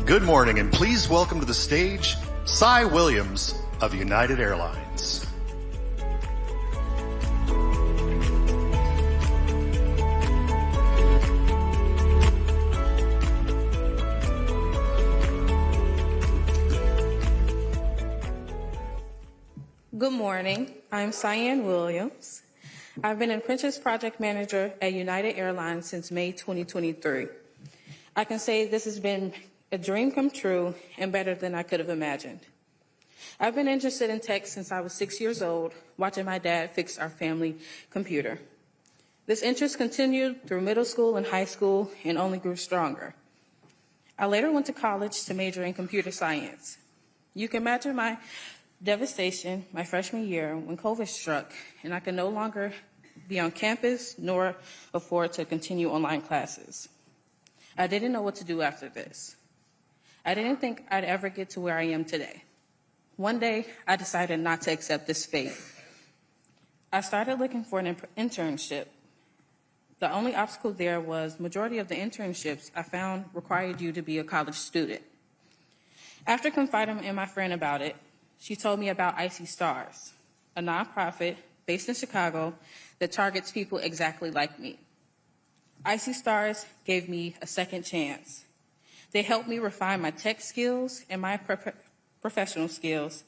Good morning, and please welcome to the stage Cye Williams of United Airlines. Good morning. I'm Cye Williams. I've been an apprentice project manager at United Airlines since May 2023. I can say this has been a dream come true and better than I could have imagined. I've been interested in tech since I was 6 years old, watching my dad fix our family computer. This interest continued through middle school and high school and only grew stronger. I later went to college to major in computer science. You can imagine my devastation my freshman year when COVID struck and I could no longer be on campus nor afford to continue online classes. I didn't know what to do after this. I didn't think I'd ever get to where I am today. One day, I decided not to accept this fate. I started looking for an internship. The only obstacle there was majority of the internships I found required you to be a college student. After confiding in my friend about it, she told me about Icy Stars, a nonprofit based in Chicago that targets people exactly like me. Icy Stars gave me a second chance. They helped me refine my tech skills and my professional skills.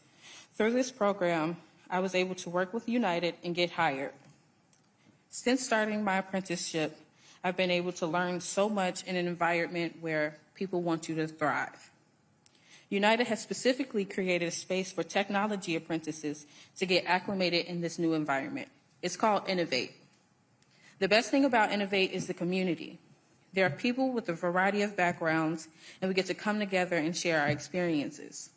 Through this program, I was able to work with United and get hired. Since starting my apprenticeship, I've been able to learn so much in an environment where people want you to thrive. United has specifically created a space for technology apprentices to get acclimated in this new environment. It's called Innovate. The best thing about Innovate is the community. There are people with a variety of backgrounds, and we get to come together and share our experiences.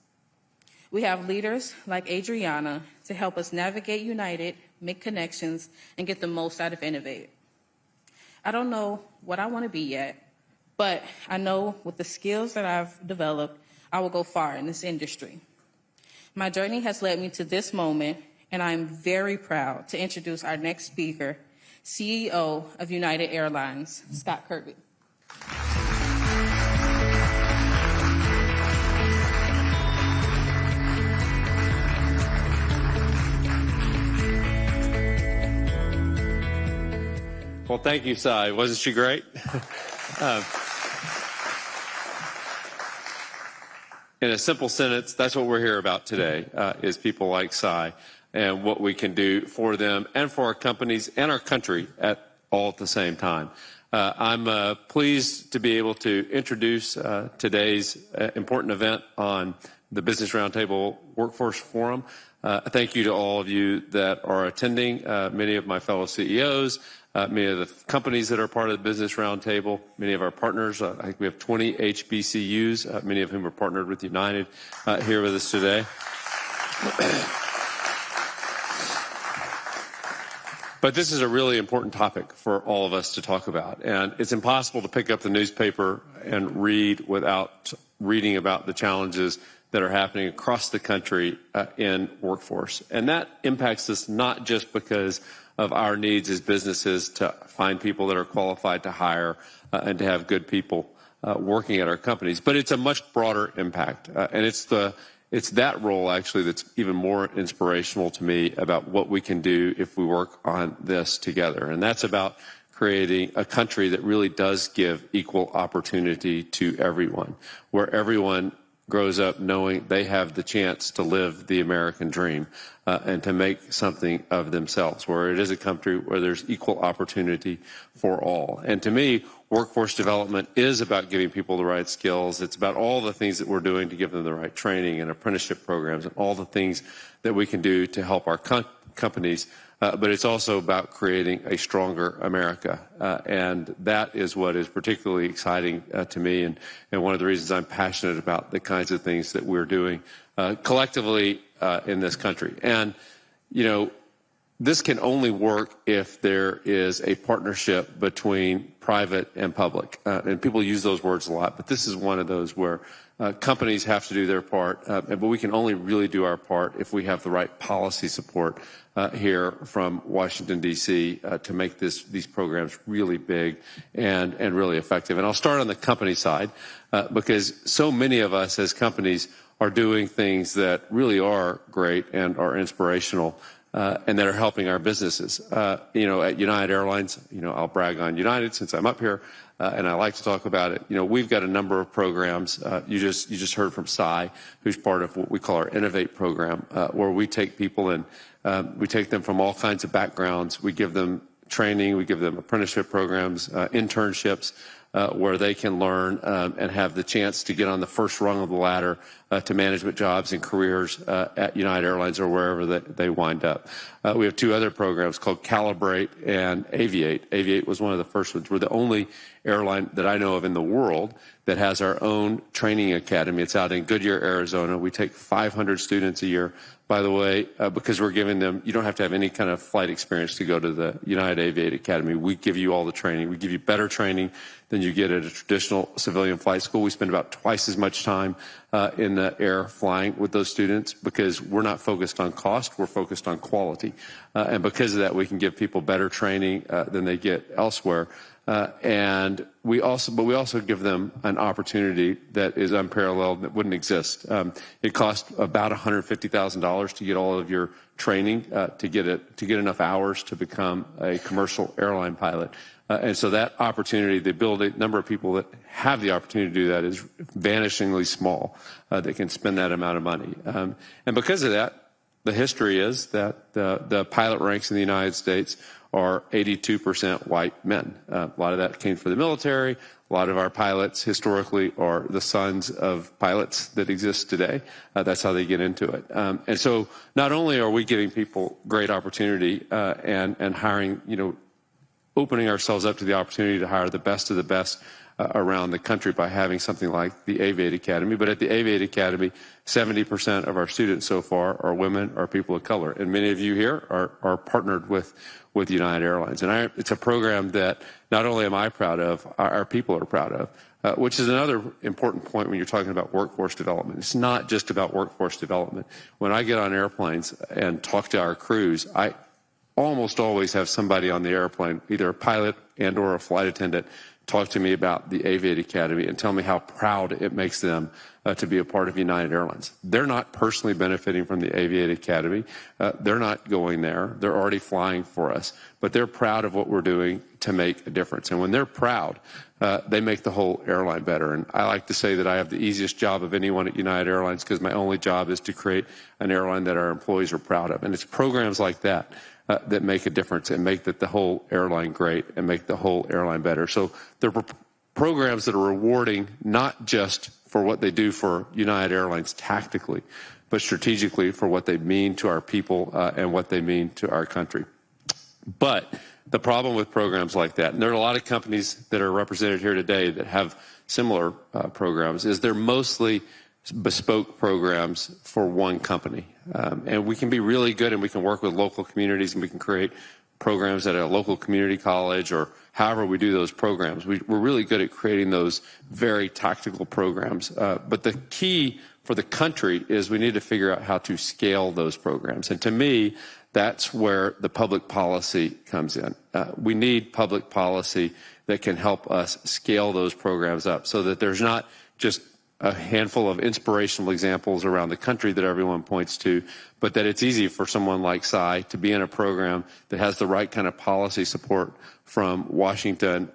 We have leaders like Adriana to help us navigate United, make connections, and get the most out of Innovate. I don't know what I want to be yet, but I know with the skills that I've developed, I will go far in this industry. My journey has led me to this moment, and I am very proud to introduce our next speaker, CEO of United Airlines, Scott Kirby. Well, thank you, Cye. Wasn't she great? In a simple sentence, that's what we're here about today, is people like Cye and what we can do for them and for our companies and our country all at the same time. I'm pleased to be able to introduce today's important event on the Business Roundtable Workforce Forum. Thank you to all of you that are attending, many of my fellow CEOs, many of the companies that are part of the Business Roundtable, many of our partners. I think we have 20 HBCUs, many of whom are partnered with United here with us today. But this is a really important topic for all of us to talk about. And it's impossible to pick up the newspaper and read without reading about the challenges that are happening across the country in workforce. And that impacts us not just because of our needs as businesses to find people that are qualified to hire and to have good people working at our companies, but it's a much broader impact. And it's that role, actually, that's even more inspirational to me about what we can do if we work on this together. And that's about creating a country that really does give equal opportunity to everyone, where everyone grows up knowing they have the chance to live the American dream and to make something of themselves, where it is a country where there's equal opportunity for all. And to me, workforce development is about giving people the right skills. It's about all the things that we're doing to give them the right training and apprenticeship programs and all the things that we can do to help our companies. But it's also about creating a stronger America. And that is what is particularly exciting to me and one of the reasons I'm passionate about the kinds of things that we're doing collectively in this country. And, you know, this can only work if there is a partnership between private and public. And people use those words a lot, but this is one of those where companies have to do their part, but we can only really do our part if we have the right policy support here from Washington, D.C. To make these programs really big and really effective. And I'll start on the company side because so many of us as companies are doing things that really are great and are inspirational and that are helping our businesses. At United Airlines, I'll brag on United since I'm up here, and I like to talk about it. We've got a number of programs. You just heard from Cye, who's part of what we call our Innovate program, where we take people and we take them from all kinds of backgrounds. We give them training, we give them apprenticeship programs, internships, where they can learn and have the chance to get on the first rung of the ladder to management jobs and careers at United Airlines or wherever they wind up. We have two other programs called Calibrate and Aviate. Aviate was one of the first ones. We're the only airline that I know of in the world that has our own training academy. It's out in Goodyear, Arizona. We take 500 students a year. By the way, because we're giving them, you don't have to have any kind of flight experience to go to the United Aviate Academy. We give you all the training. We give you better training than you get at a traditional civilian flight school. We spend about twice as much time in the air flying with those students because we're not focused on cost, we're focused on quality. And because of that, we can give people better training than they get elsewhere. And we also give them an opportunity that is unparalleled, that wouldn't exist. It costs about $150,000 to get all of your training, to get enough hours to become a commercial airline pilot. And so that opportunity, the ability, number of people that have the opportunity to do that is vanishingly small. They can spend that amount of money. And because of that, the history is that the pilot ranks in the United States are 82% white men. A lot of that came from the military. A lot of our pilots historically are the sons of pilots that exist today. That's how they get into it. And so not only are we giving people great opportunity and hiring, opening ourselves up to the opportunity to hire the best of the best around the country by having something like the Aviate Academy. But at the Aviate Academy, 70% of our students so far are women or people of color. And many of you here are partnered with United Airlines. And it's a program that not only am I proud of, our people are proud of, which is another important point when you're talking about workforce development. It's not just about workforce development. When I get on airplanes and talk to our crews, I almost always have somebody on the airplane, either a pilot and or a flight attendant, talk to me about the Aviate Academy and tell me how proud it makes them to be a part of United Airlines. They're not personally benefiting from the Aviate Academy. They're not going there. They're already flying for us. But they're proud of what we're doing to make a difference. And when they're proud, they make the whole airline better. And I like to say that I have the easiest job of anyone at United Airlines because my only job is to create an airline that our employees are proud of. And it's programs like that that make a difference and make the whole airline great and make the whole airline better. So they're programs that are rewarding not just for what they do for United Airlines tactically, but strategically for what they mean to our people and what they mean to our country. But the problem with programs like that, and there are a lot of companies that are represented here today that have similar programs, is they're mostly bespoke programs for one company. And we can be really good and we can work with local communities and we can create programs at a local community college or however we do those programs. We're really good at creating those very tactical programs. But the key for the country is we need to figure out how to scale those programs. And to me, that's where the public policy comes in. We need public policy that can help us scale those programs up so that there's not just a handful of inspirational examples around the country that everyone points to, but that it's easy for someone like Cye to be in a program that has the right kind of policy support from Washington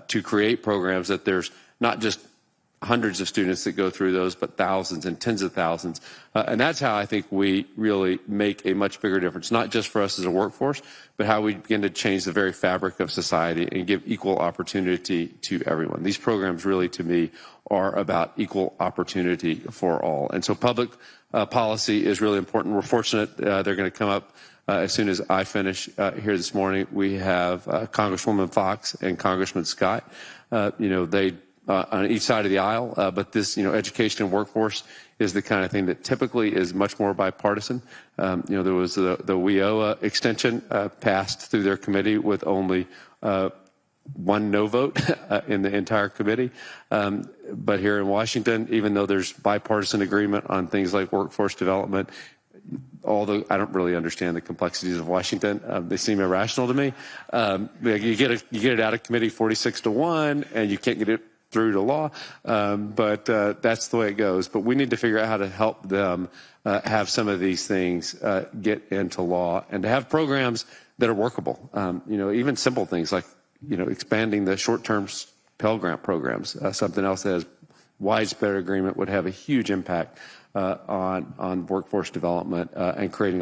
to create programs that there's not just hundreds of students that go through those, but thousands and tens of thousands. And that's how I think we really make a much bigger difference, not just for us as a workforce, but how we begin to change the very fabric of society and give equal opportunity to everyone. These programs really, to me, are about equal opportunity for all. And so public policy is really important. We're fortunate they're going to come up as soon as I finish here this morning. We have Congresswoman Fox and Congressman Scott. They on each side of the aisle, but this, education and workforce is the kind of thing that typically is much more bipartisan. There was the WIOA extension passed through their committee with only one no vote in the entire committee. But here in Washington, even though there's bipartisan agreement on things like workforce development, although I don't really understand the complexities of Washington, they seem irrational to me. You get it out of committee 46-1, and you can't get it through to law, but that's the way it goes. But we need to figure out how to help them have some of these things get into law, and to have programs that are workable. Even simple things like expanding the short-term Pell Grant programs, something else that has widespread agreement would have a huge impact on workforce development and creating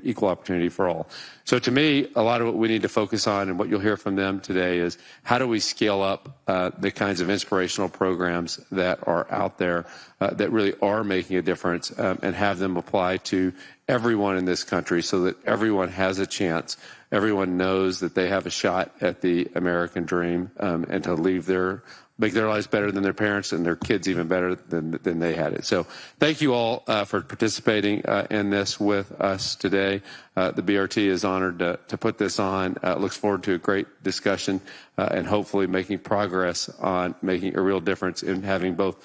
equal opportunity for all. So to me, a lot of what we need to focus on, and what you'll hear from them today, is how do we scale up the kinds of inspirational programs that are out there that really are making a difference, and have them apply to everyone in this country so that everyone has a chance. Everyone knows that they have a shot at the American dream, and to make their lives better than their parents, and their kids even better than they had it. So thank you all for participating in this with us today. The BRT is honored to put this on. Looks forward to a great discussion and hopefully making progress on making a real difference in having both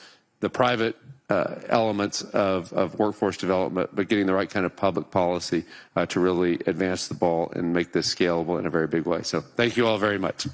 the private elements of workforce development, but getting the right kind of public policy to really advance the ball and make this scalable in a very big way. So thank you all very much.